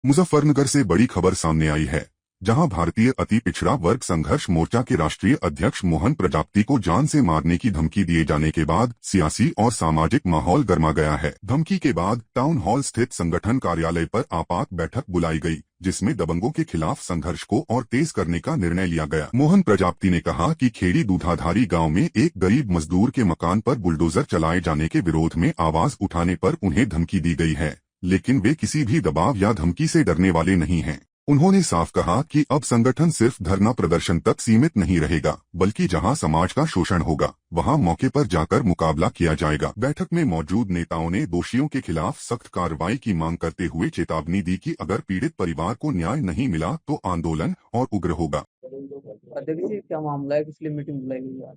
मुजफ्फरनगर से बड़ी खबर सामने आई है, जहां भारतीय अति पिछड़ा वर्ग संघर्ष मोर्चा के राष्ट्रीय अध्यक्ष मोहन प्रजापति को जान से मारने की धमकी दिए जाने के बाद सियासी और सामाजिक माहौल गर्मा गया है। धमकी के बाद टाउन हॉल स्थित संगठन कार्यालय पर आपात बैठक बुलाई गई, जिसमें दबंगों के खिलाफ संघर्ष को और तेज करने का निर्णय लिया गया। मोहन प्रजापति ने कहा कि खेड़ी दूधाधारी गांव में एक गरीब मजदूर के मकान पर बुलडोजर चलाए जाने के विरोध में आवाज उठाने पर उन्हें धमकी दी गई है, लेकिन वे किसी भी दबाव या धमकी से डरने वाले नहीं हैं। उन्होंने साफ कहा कि अब संगठन सिर्फ धरना प्रदर्शन तक सीमित नहीं रहेगा, बल्कि जहां समाज का शोषण होगा वहां मौके पर जाकर मुकाबला किया जाएगा। बैठक में मौजूद नेताओं ने दोषियों के खिलाफ सख्त कार्रवाई की मांग करते हुए चेतावनी दी कि अगर पीड़ित परिवार को न्याय नहीं मिला तो आंदोलन और उग्र होगा। अध्यक्ष जी, क्या मामला है? पिछली मीटिंग बुलाई गई है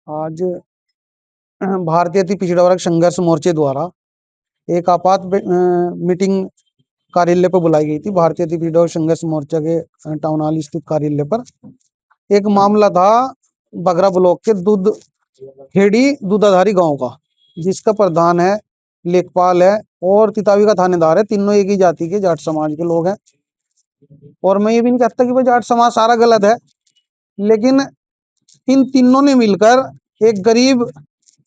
आज भारतीय अति पिछड़ा वर्ग संघर्ष मोर्चे द्वारा एक मीटिंग कार्यालय पर बुलाई गई थी। भारतीय अति पिछड़ा वर्ग संघर्ष मोर्चा के टाउन हॉल स्थित कार्यालय पर एक मामला था बगरा ब्लॉक के खेड़ी दूधाधारी गांव का, जिसका प्रधान है लेखपाल है और तितावी का थानेदार है। तीनों एक ही जाति के जाट समाज के लोग हैं। और मैं ये भी नहीं कहता कि भाई जाट समाज सारा गलत है, लेकिन इन तीनों ने मिलकर एक गरीब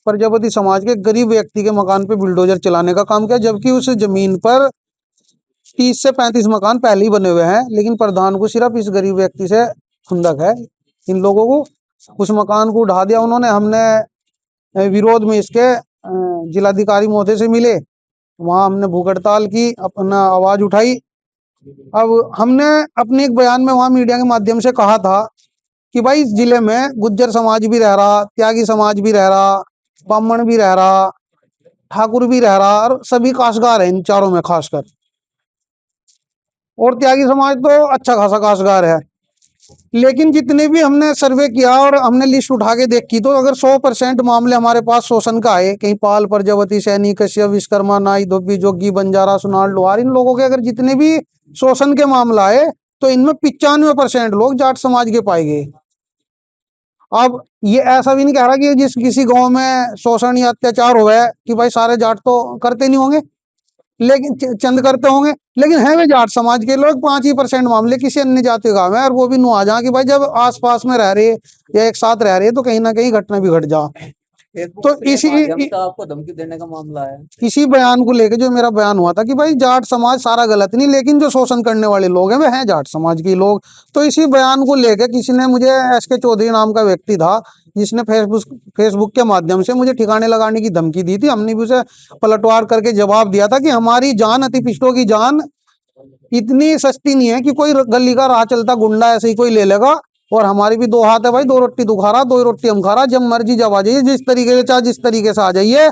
प्रजापति समाज के गरीब व्यक्ति के मकान पे बुलडोजर चलाने का काम किया, जबकि उस जमीन पर 30 से 35 मकान पहले ही बने हुए हैं। लेकिन प्रधान को सिर्फ इस गरीब व्यक्ति से खुंदक है। इन लोगों को उस मकान को उठा दिया उन्होंने। हमने विरोध में इसके जिलाधिकारी महोदय से मिले, वहां हमने भूख हड़ताल की, अपना आवाज उठाई। अब हमने अपने एक बयान में वहां मीडिया के माध्यम से कहा था कि भाई इस जिले में गुज्जर समाज भी रह रहा, त्यागी समाज भी रह रहा, ब्राह्मण भी रह रहा, ठाकुर भी रह रहा और सभी काश्तकार हैं इन चारों में खासकर। और त्यागी समाज तो अच्छा खासा काश्तकार है। लेकिन जितने भी हमने सर्वे किया और हमने लिस्ट उठा के देखी, तो अगर 100% मामले हमारे पास शोषण का आए, कहीं पाल, प्रजापति, सैनी, कश्यप, विश्वकर्मा, नाई, धोबी, जोगी, बंजारा, सुनार, लोहार, इन लोगों के अगर जितने भी शोषण के मामला आए तो इनमें 95% लोग जाट समाज के पाए गए। अब ये ऐसा भी नहीं कह रहा कि जिस किसी गांव में शोषण या अत्याचार हुआ है कि भाई सारे जाट तो करते नहीं होंगे, लेकिन चंद करते होंगे, लेकिन है वे जाट समाज के लोग 5% मामले किसी अन्य जाति का है। और वो भी नुआ जहाँ कि भाई जब आसपास में रह रहे या एक साथ रह रहे तो कहीं ना कहीं घटना भी घट जा। तो आपको धमकी देने का मामला है। इसी बयान को लेके जो मेरा बयान हुआ था कि भाई जाट समाज सारा गलत नहीं, लेकिन जो शोषण करने वाले लोग हैं वे हैं जाट समाज के लोग। तो इसी बयान को लेके किसी ने मुझे, SK चौधरी नाम का व्यक्ति था, जिसने फेसबुक के माध्यम से मुझे ठिकाने लगाने की धमकी दी थी। हमने भी उसे पलटवार करके जवाब दिया था कि हमारी जान, अति पिछड़ों की जान इतनी सस्ती नहीं है कि कोई गली का राह चलता गुंडा ऐसे ही कोई ले लेगा। और हमारी भी दो हाथ है भाई, दो रोटी तू खा रहा, दो रोटी हम खा रहा, जब मर्जी जब आ जाइए, जिस तरीके से चाहे जिस तरीके से आ जाइए।